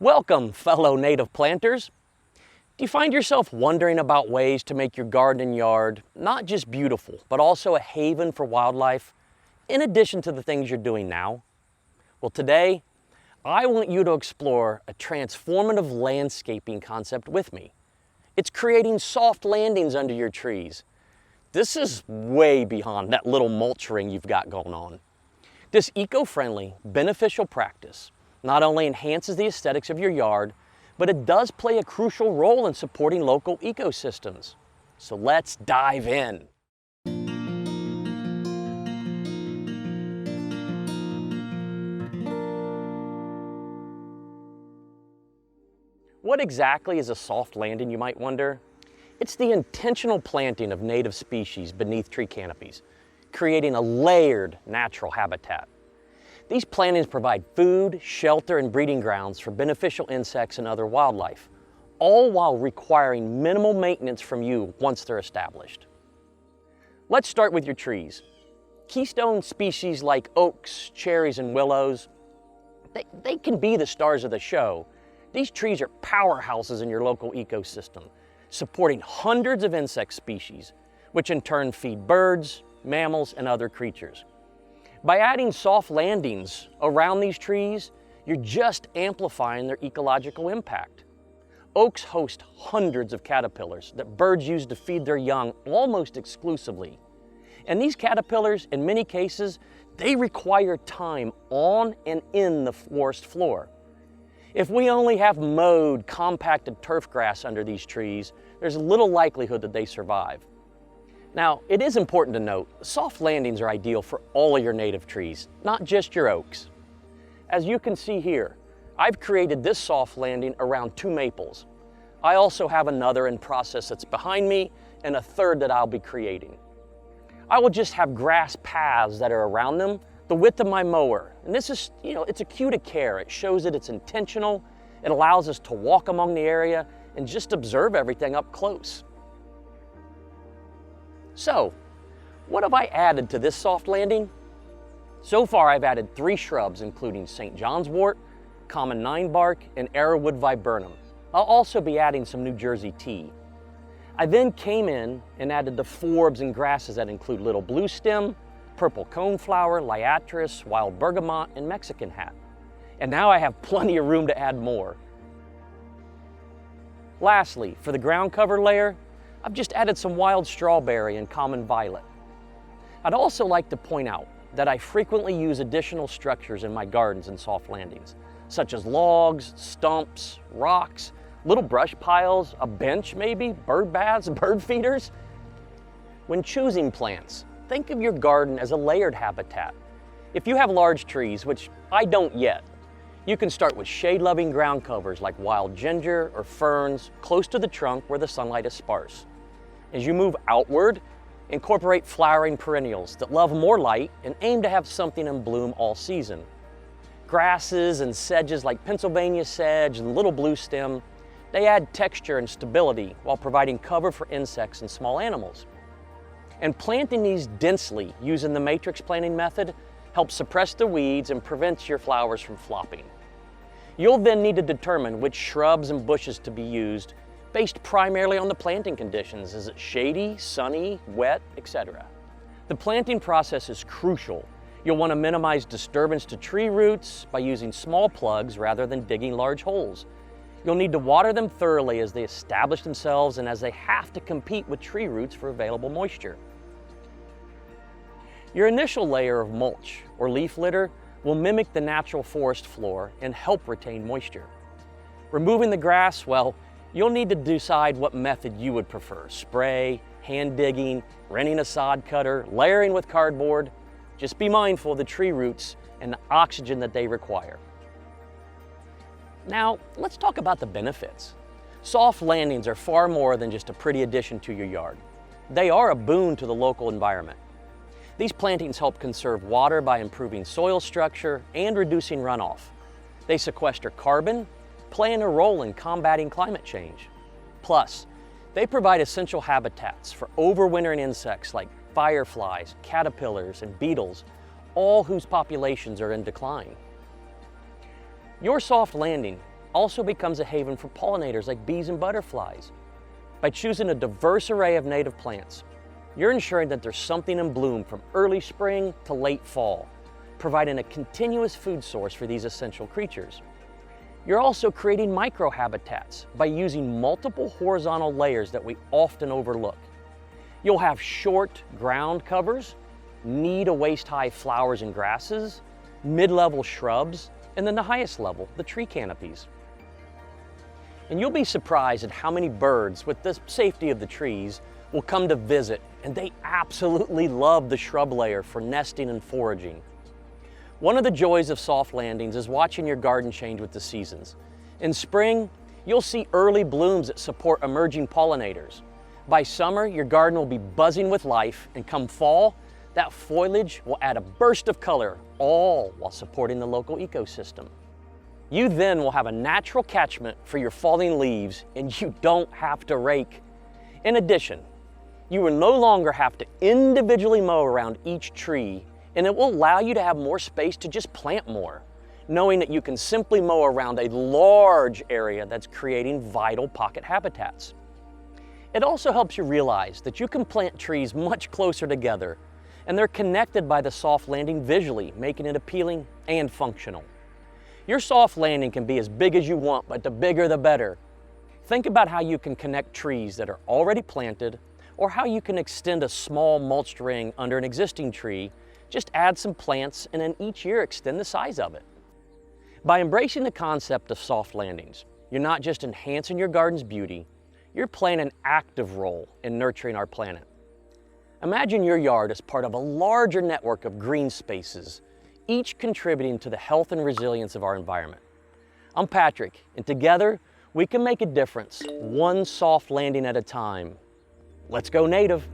Welcome, fellow native planters. Do you find yourself wondering about ways to make your garden and yard not just beautiful, but also a haven for wildlife, in addition to the things you're doing now? Well, today, I want you to explore a transformative landscaping concept with me. It's creating soft landings under your trees. This is way beyond that little mulch ring you've got going on. This eco-friendly, beneficial practice not only enhances the aesthetics of your yard, but it does play a crucial role in supporting local ecosystems. So let's dive in. What exactly is a soft landing, you might wonder? It's the intentional planting of native species beneath tree canopies, creating a layered natural habitat. These plantings provide food, shelter, and breeding grounds for beneficial insects and other wildlife, all while requiring minimal maintenance from you once they're established. Let's start with your trees. Keystone species like oaks, cherries, and willows, they can be the stars of the show. These trees are powerhouses in your local ecosystem, supporting hundreds of insect species, which in turn feed birds, mammals, and other creatures. By adding soft landings around these trees, you're just amplifying their ecological impact. Oaks host hundreds of caterpillars that birds use to feed their young almost exclusively. And these caterpillars, in many cases, they require time on and in the forest floor. If we only have mowed, compacted turf grass under these trees, there's little likelihood that they survive. Now, it is important to note, soft landings are ideal for all of your native trees, not just your oaks. As you can see here, I've created this soft landing around 2 maples. I also have another in process that's behind me and a third that I'll be creating. I will just have grass paths that are around them, the width of my mower. And this is, it's a cue to care. It shows that it's intentional. It allows us to walk among the area and just observe everything up close. So, what have I added to this soft landing? So far, I've added 3 shrubs, including St. John's wort, common 9-bark, and arrowwood viburnum. I'll also be adding some New Jersey tea. I then came in and added the forbs and grasses that include little blue stem, purple coneflower, liatris, wild bergamot, and Mexican hat. And now I have plenty of room to add more. Lastly, for the ground cover layer, I've just added some wild strawberry and common violet. I'd also like to point out that I frequently use additional structures in my gardens and soft landings, such as logs, stumps, rocks, little brush piles, a bench maybe, bird baths, bird feeders. When choosing plants, think of your garden as a layered habitat. If you have large trees, which I don't yet, you can start with shade-loving ground covers like wild ginger or ferns close to the trunk where the sunlight is sparse. As you move outward, incorporate flowering perennials that love more light and aim to have something in bloom all season. Grasses and sedges like Pennsylvania sedge and little blue stem, they add texture and stability while providing cover for insects and small animals. And planting these densely using the matrix planting method helps suppress the weeds and prevents your flowers from flopping. You'll then need to determine which shrubs and bushes to be used based primarily on the planting conditions. Is it shady, sunny, wet, etc.? The planting process is crucial. You'll want to minimize disturbance to tree roots by using small plugs rather than digging large holes. You'll need to water them thoroughly as they establish themselves and as they have to compete with tree roots for available moisture. Your initial layer of mulch or leaf litter will mimic the natural forest floor and help retain moisture. Removing the grass, well, you'll need to decide what method you would prefer: spray, hand digging, renting a sod cutter, layering with cardboard. Just be mindful of the tree roots and the oxygen that they require. Now, let's talk about the benefits. Soft landings are far more than just a pretty addition to your yard. They are a boon to the local environment. These plantings help conserve water by improving soil structure and reducing runoff. They sequester carbon, playing a role in combating climate change. Plus, they provide essential habitats for overwintering insects like fireflies, caterpillars, and beetles, all whose populations are in decline. Your soft landing also becomes a haven for pollinators like bees and butterflies. By choosing a diverse array of native plants, you're ensuring that there's something in bloom from early spring to late fall, providing a continuous food source for these essential creatures. You're also creating microhabitats by using multiple horizontal layers that we often overlook. You'll have short ground covers, knee to waist-high flowers and grasses, mid-level shrubs, and then the highest level, the tree canopies. And you'll be surprised at how many birds, with the safety of the trees, will come to visit, and they absolutely love the shrub layer for nesting and foraging. One of the joys of soft landings is watching your garden change with the seasons. In spring, you'll see early blooms that support emerging pollinators. By summer, your garden will be buzzing with life, and come fall, that foliage will add a burst of color, all while supporting the local ecosystem. You then will have a natural catchment for your falling leaves, and you don't have to rake. In addition, you will no longer have to individually mow around each tree, and it will allow you to have more space to just plant more, knowing that you can simply mow around a large area that's creating vital pocket habitats. It also helps you realize that you can plant trees much closer together, and they're connected by the soft landing visually, making it appealing and functional. Your soft landing can be as big as you want, but the bigger the better. Think about how you can connect trees that are already planted, or how you can extend a small mulched ring under an existing tree. Just add some plants and then each year extend the size of it. By embracing the concept of soft landings, you're not just enhancing your garden's beauty, you're playing an active role in nurturing our planet. Imagine your yard as part of a larger network of green spaces, each contributing to the health and resilience of our environment. I'm Patrick, and together we can make a difference, one soft landing at a time. Let's go native.